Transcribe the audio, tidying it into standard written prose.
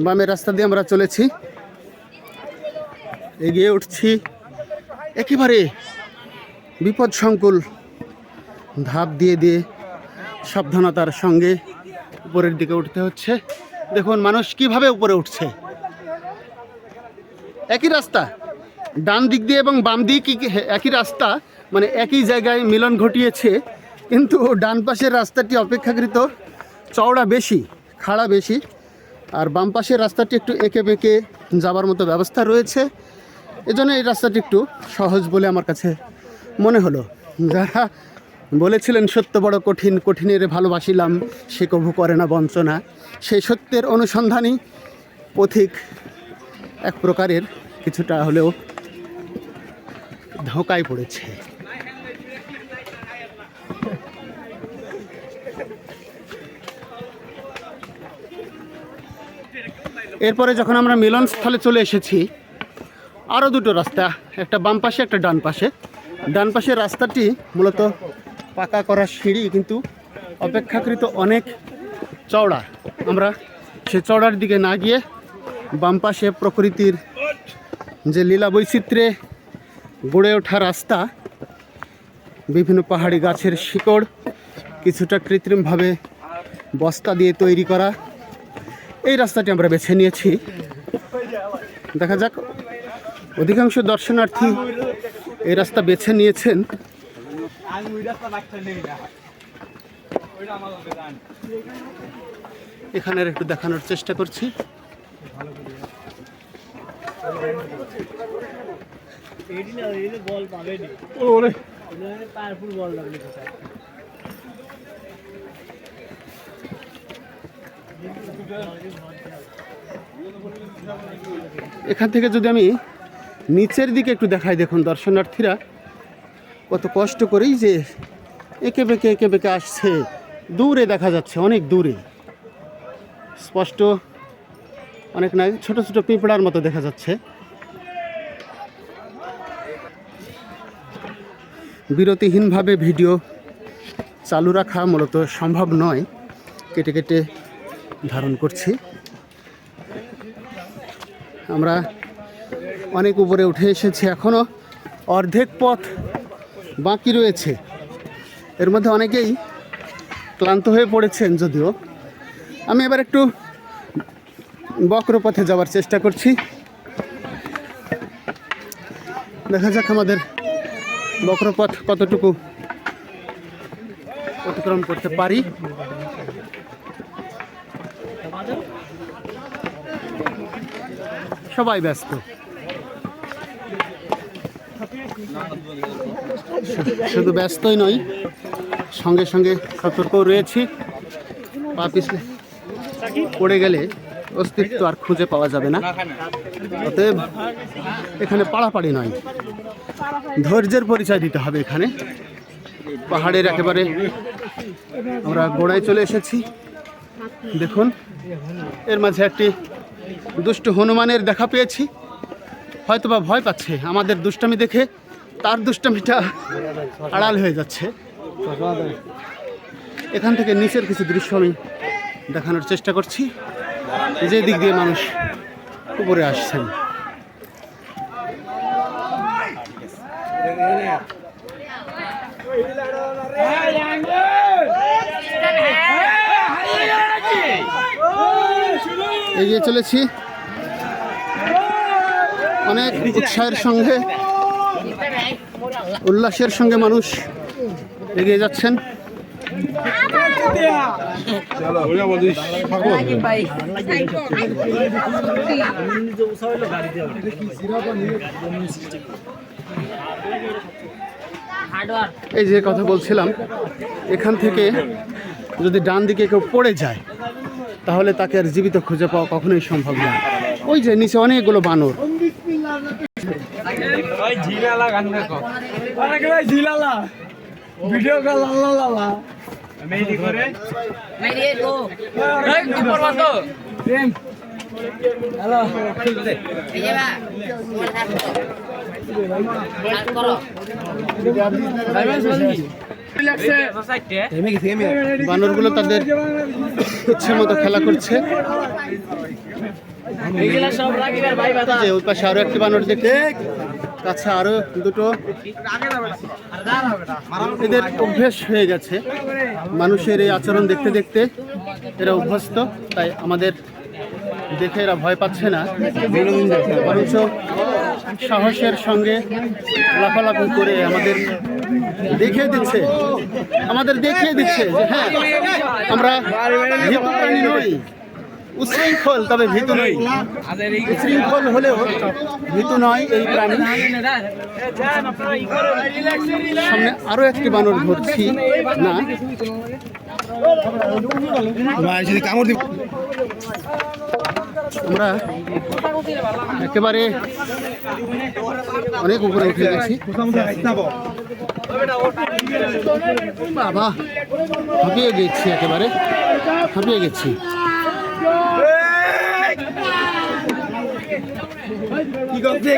বামের রাস্তা দিয়ে আমরা চলেছি, এগিয়ে উঠছি। একেবারে বিপদ সংকুল ধাপ দিয়ে দিয়ে সাবধানতার সঙ্গে উপরের দিকে উঠতে হচ্ছে। দেখুন মানুষ কিভাবে উপরে উঠছে। একই রাস্তা, ডান দিক দিয়ে এবং বাম দিক একই রাস্তা, মানে একই জায়গায় মিলন ঘটিয়েছে, কিন্তু ডান পাশের রাস্তাটি অপেক্ষাকৃত চওড়া বেশি, খাড়া বেশি, আর বাম পাশের রাস্তাটি একটু এঁকে বেঁকে যাবার মতো ব্যবস্থা রয়েছে। এজন্য এই রাস্তাটি একটু সহজ বলে আমার কাছে মনে হলো। যারা বলেছিলেন সত্য বড় কঠিন, কঠিনের ভালোবাসিলাম সে কভু করে না বঞ্চনা, সেই সত্যের অনুসন্ধানী পথিক এক প্রকারের কিছুটা হলেও ধোঁকায় পড়েছে। এরপরে যখন আমরা মিলনস্থলে চলে এসেছি, আরও দুটো রাস্তা, একটা বাম পাশে একটা ডান পাশে। ডান পাশের রাস্তাটি মূলত পাকা করা সিঁড়ি, কিন্তু অপেক্ষাকৃত অনেক চওড়া। আমরা সে চওড়ার দিকে না গিয়ে বাম পাশে প্রকৃতির যে লীলা বৈচিত্র্যে গড়ে ওঠা রাস্তা, বিভিন্ন পাহাড়ি গাছের শিকড়, কিছুটা কৃত্রিমভাবে বস্তা দিয়ে তৈরি করা, এই রাস্তাটি আমরা বেছে নিয়েছি। দেখা যাক, অধিকাংশ দর্শনার্থী এই রাস্তা বেছে নিয়েছেন। এখানের একটু দেখানোর চেষ্টা করছি। এখান থেকে যদি আমি নিচের দিকে একটু দেখাই, দেখুন দর্শনার্থীরা কত কষ্ট করেই যে এঁকে বেঁকে আসছে। দূরে দেখা যাচ্ছে, অনেক দূরে স্পষ্ট, অনেক নাই, ছোট ছোট পিঁপড়ার মতো দেখা যাচ্ছে। বিরতিহীনভাবে ভিডিও চালু রাখা মূলত সম্ভব নয়, কেটে কেটে ধারণ করছি। আমরা অনেক উপরে উঠে এসেছি, এখনও অর্ধেক পথ বাকি রয়েছে। এর মধ্যে অনেকেই ক্লান্ত হয়ে পড়েছেন। যদিও আমি এবার একটু বক্র পথে যাওয়ার চেষ্টা করছি। দেখা যাক আমাদের বক্রপথ কতটুকু অতিক্রম করতে পারি। সবাই ব্যস্ত, শুধু ব্যস্তই নয়, সঙ্গে সঙ্গে সতর্কও রয়েছি। পা পিছলে পড়ে গেলে অস্তিত্ব আর খুঁজে পাওয়া যাবে না। অতএব এখানে পাড়াপাড়ি নয়, ধৈর্যের পরিচয় দিতে হবে। এখানে পাহাড়ের একেবারে আমরা গোড়ায় চলে এসেছি। দেখুন, এর মাঝে একটি দুষ্ট হনুমানের দেখা পেয়েছি। হয়তোবা ভয় পাচ্ছে আমাদের দুষ্টামি দেখে, তার দুষ্টামিটা আড়াল হয়ে যাচ্ছে। এখান থেকে নিচের কিছু দৃশ্য আমি দেখানোর চেষ্টা করছি, যে দিক দিয়ে মানুষ উপরে আসছেন। এগিয়ে চলেছি অনেক উৎসাহের সঙ্গে, উল্লাসের সঙ্গে মানুষ এগিয়ে যাচ্ছেন। এই যে কথা বলছিলাম, এখান থেকে যদি ডান দিকে কেউ পড়ে যায় তাহলে তাকে আর জীবিত খুঁজে পাওয়া কখনোই সম্ভব না। ওই যে নিচে অনেকগুলো বানর। বানরগুলো তাদের ইচ্ছে মতো খেলা করছে। যে ওই পাশে আরো একটি বানর দেখতে, কাছে আরো দুটো। এদের অভ্যেস হয়ে গেছে মানুষের এই আচরণ দেখতে দেখতে, এরা অভ্যস্ত, তাই আমাদের দেখে এরা ভয় পাচ্ছে না, বরঞ্চ সাহসের সঙ্গে লাফালাফি করে আমাদের দেখিয়ে দিচ্ছে যে হ্যাঁ, আমরা ভীতু প্রাণী নই, উচ্ছৃঙ্খল তবে ভীতু নই। উচ্ছৃঙ্খল হলেও ভীতু নয় এই প্রাণী। সামনে আরো একটি বানর ধরছি না, আমরা একেবারে অনেক উপরে উঠে গেছি। বাবা, হাঁপিয়ে গেছি, একেবারে হাঁপিয়ে গেছি। কি করছে